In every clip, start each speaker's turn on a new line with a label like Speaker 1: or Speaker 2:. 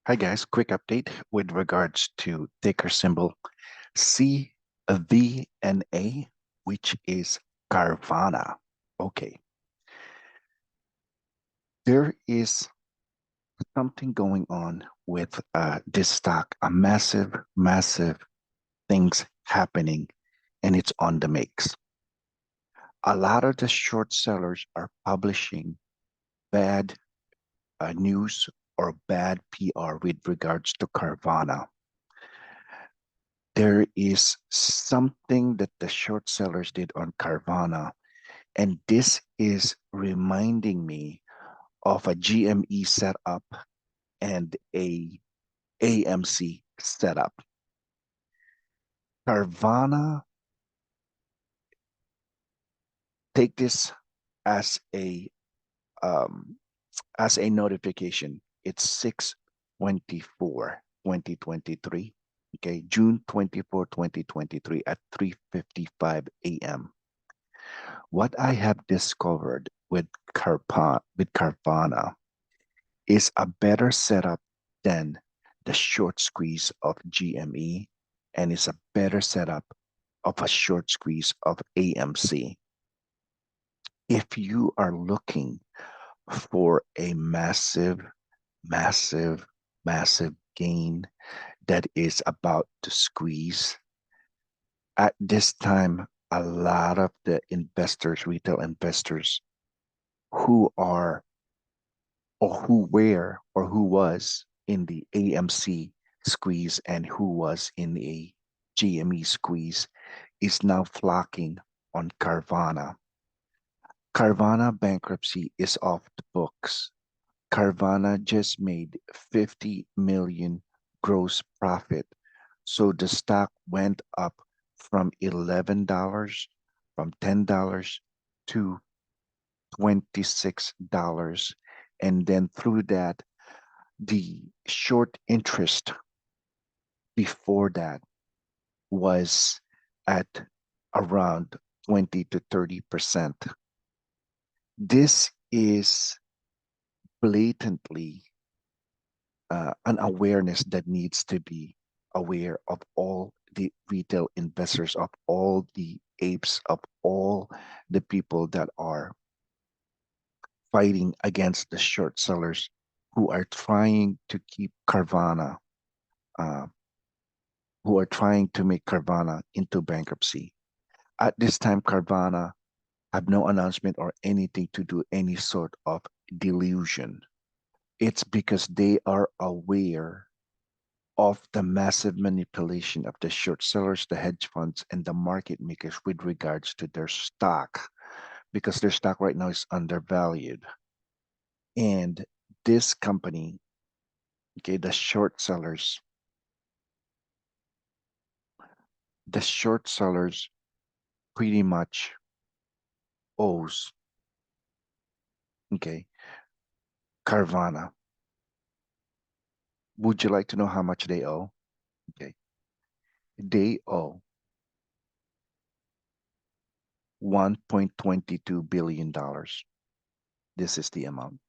Speaker 1: Hi guys, quick update with regards to ticker symbol Cvna, which is Carvana. Okay, there is something going on with this stock, a massive things happening, and it's on the makes. A lot of the short sellers are publishing bad news or bad PR with regards to Carvana. There is something that the short sellers did on Carvana, and this is reminding me of a GME setup and a AMC setup. Carvana, take this as a um, notification. It's 6/24, 2023. Okay, June 24, 2023 at 3:55 a.m. What I have discovered with Carvana is a better setup than the short squeeze of GME, and is a better setup of a short squeeze of AMC. If you are looking for a massive, massive gain that is about to squeeze, at this time, a lot of the investors, retail investors, who are or who were or who was in the AMC squeeze and who was in a GME squeeze is now flocking on Carvana. Carvana bankruptcy is off the books. Carvana just made 50 million gross profit. So the stock went up from $11, from $10 to $26. And then through that, the short interest before that was at around 20 to 30%. This is blatantly an awareness that needs to be aware of all the retail investors, of all the apes, of all the people that are fighting against the short sellers who are trying to keep Carvana, uh, who are trying to make Carvana into bankruptcy. At this time, Carvana have no announcement or anything to do any sort of delusion. It's because they are aware of the massive manipulation of the short sellers, the hedge funds, and the market makers with regards to their stock, because their stock right now is undervalued. And this company, okay, the short sellers pretty much owes, okay, Carvana. Would you like to know how much they owe? Okay, they owe $1.22 billion. This is the amount.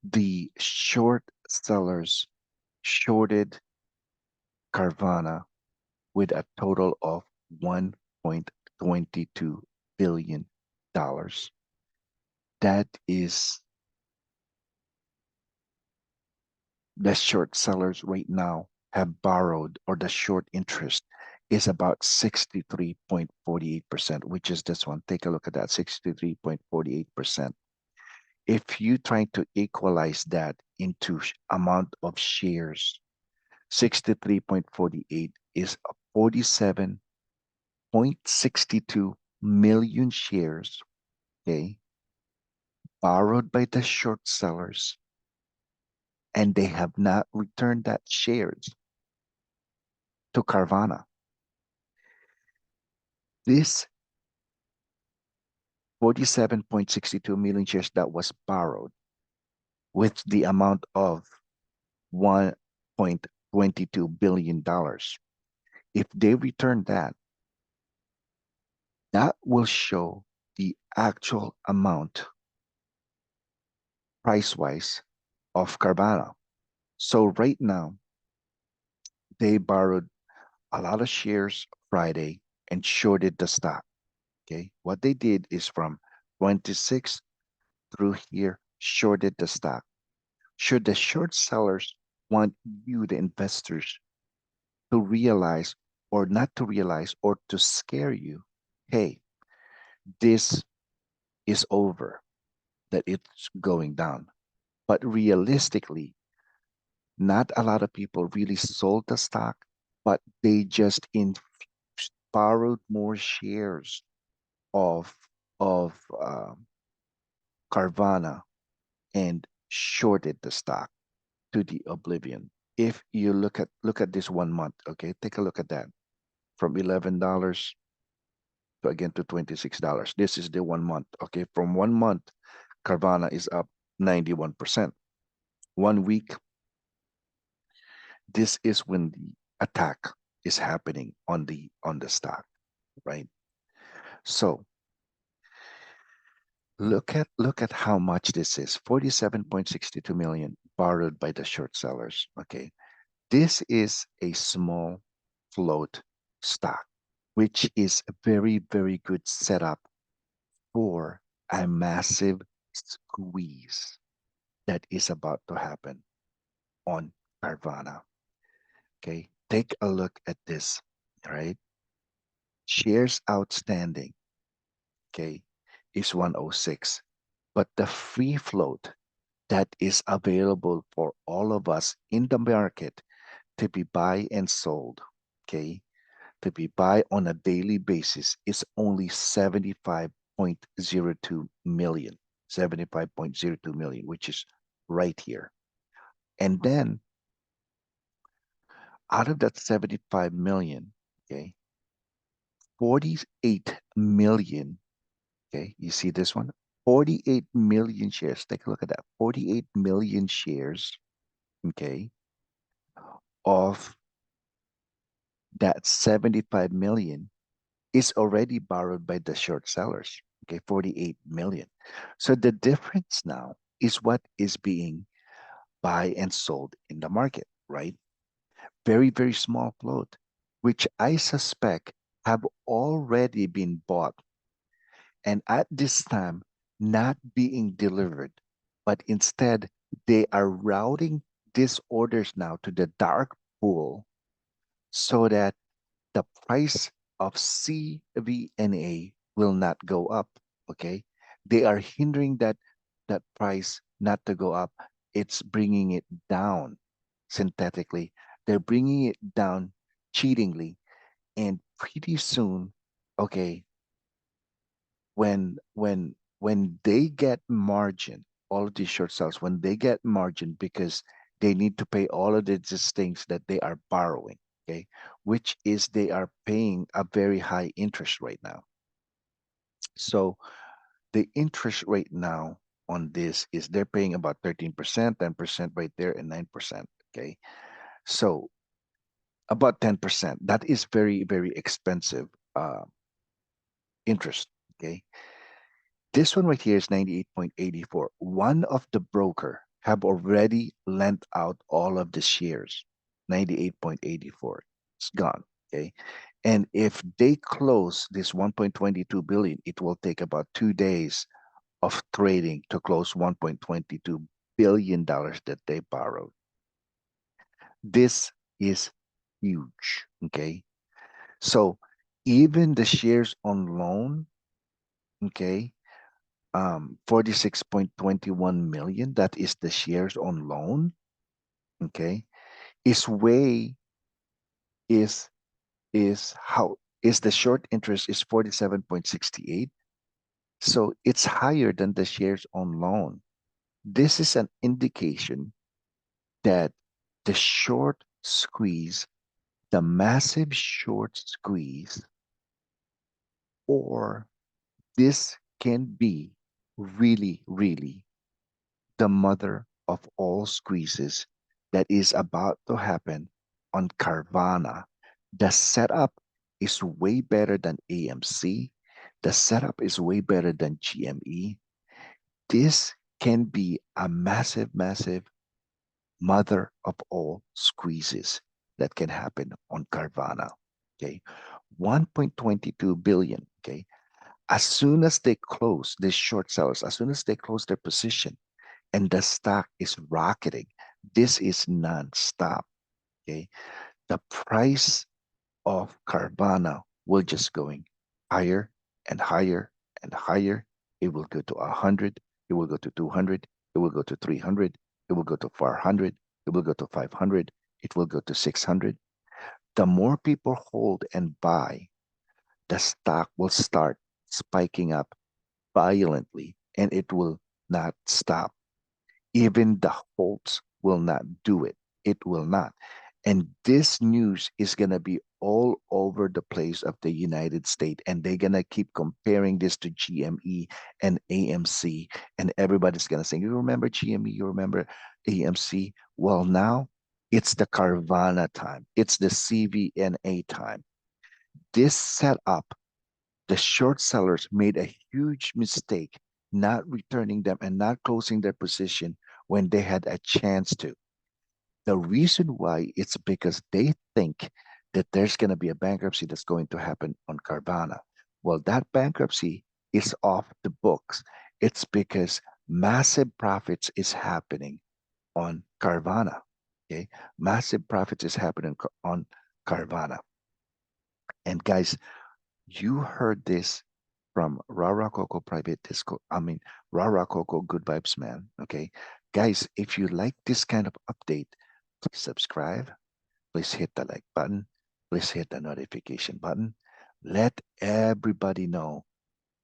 Speaker 1: The short sellers shorted Carvana with a total of $1.22 billion. That is the short sellers right now have borrowed, or the short interest is about 63.48%, which is this one. Take a look at that, 63.48%. If you try to equalize that into amount of shares, 63.48 is 47.62 million shares, okay, borrowed by the short sellers, and they have not returned that shares to Carvana. This 47.62 million shares that was borrowed with the amount of $1.22 billion, if they return that, that will show the actual amount price-wise of Carvana. So right now, they borrowed a lot of shares Friday and shorted the stock. Okay. What they did is from 26 through here, shorted the stock. Should the short sellers want you, the investors, to realize or not to realize or to scare you, hey, this is over, that it's going down. But realistically, not a lot of people really sold the stock, but they just borrowed more shares of of Carvana and shorted the stock to the oblivion. If you look at this 1 month, okay, take a look at that from $11 to again to $26. This is the 1 month, okay. From 1 month, Carvana is up 91%. 1 week, this is when the attack is happening on the stock, right? So look at how much this is. 47.62 million borrowed by the short sellers. Okay. This is a small float stock, which is a very, very good setup for a massive squeeze that is about to happen on Carvana. Okay. Take a look at this, right? Shares outstanding, okay, is 106. But the free float that is available for all of us in the market to be buy and sold, okay, to be buy on a daily basis is only 75.02 million, 75.02 million, which is right here. And then out of that 75 million, okay, 48 million, okay, you see this one? 48 million shares. Take a look at that. 48 million shares, okay, of that 75 million is already borrowed by the short sellers. Okay, 48 million. So the difference now is what is being buy and sold in the market, right? Very, very small float, which I suspect have already been bought and at this time not being delivered, but instead they are routing these orders now to the dark pool so that the price of Cvna will not go up. Okay, they are hindering that price not to go up. It's bringing it down synthetically. They're bringing it down cheatingly, and pretty soon, okay, when they get margin, all of these short sales, when they get margin because they need to pay all of these things that they are borrowing, okay, which is they are paying a very high interest rate now. So the interest rate now on this is they're paying about 13%, 10% right there, and 9%. Okay. So about 10%. That is very, very expensive interest. Okay. This one right here is 98.84. One of the broker have already lent out all of the shares. 98.84. It's gone. Okay. And if they close this 1.22 billion, it will take about 2 days of trading to close $1.22 billion that they borrowed. This is huge. Okay. So even the shares on loan, okay, 46.21 million, that is the shares on loan, okay, is way is how is the short interest is 47.68. So it's higher than the shares on loan. This is an indication that the short squeeze, the massive short squeeze, or this can be really, really the mother of all squeezes that is about to happen on Carvana. The setup is way better than AMC. The setup is way better than GME. This can be a massive, massive mother of all squeezes that can happen on Carvana. Okay. 1.22 billion. Okay. As soon as they close, these short sellers, as soon as they close their position and the stock is rocketing, this is non-stop. Okay. The price of Carvana will just going higher and higher and higher. It will go to 100. It will go to 200. It will go to 300. It will go to 400. It will go to 500. It will go to 600. The more people hold and buy, the stock will start spiking up violently and it will not stop. Even the Holts will not do it. It will not. And this news is going to be all over the place of the United States. And they're going to keep comparing this to GME and AMC. And everybody's going to say, you remember GME? You remember AMC? Well, now it's the Carvana time. It's the CVNA time. This setup, the short sellers made a huge mistake not returning them and not closing their position when they had a chance to. The reason why it's because they think that there's going to be a bankruptcy that's going to happen on Carvana. Well, that bankruptcy is off the books. It's because massive profits is happening on Carvana. Okay, massive profits is happening on Carvana. And guys, you heard this from Rara Coco Private Disco. I mean, Rara Coco Good Vibes Man. Okay. Guys, if you like this kind of update, please subscribe. Please hit the like button. Please hit the notification button. Let everybody know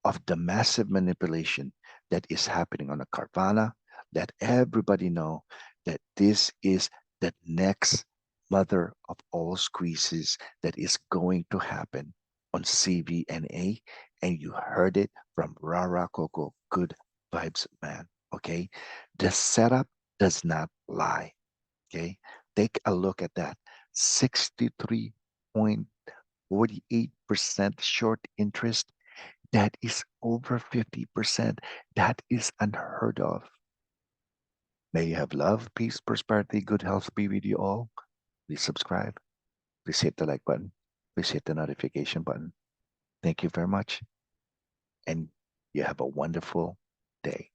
Speaker 1: of the massive manipulation that is happening on the Carvana. Let everybody know that this is the next mother of all squeezes that is going to happen on CVNA. And you heard it from Rara Coco, Good Vibes Man. Okay. The setup does not lie. Okay. Take a look at that. 63.48% short interest, that is over 50%. That is unheard of. May you have love, peace, prosperity, good health be with you all. Please subscribe. Please hit the like button. Please hit the notification button. Thank you very much. And you have a wonderful day.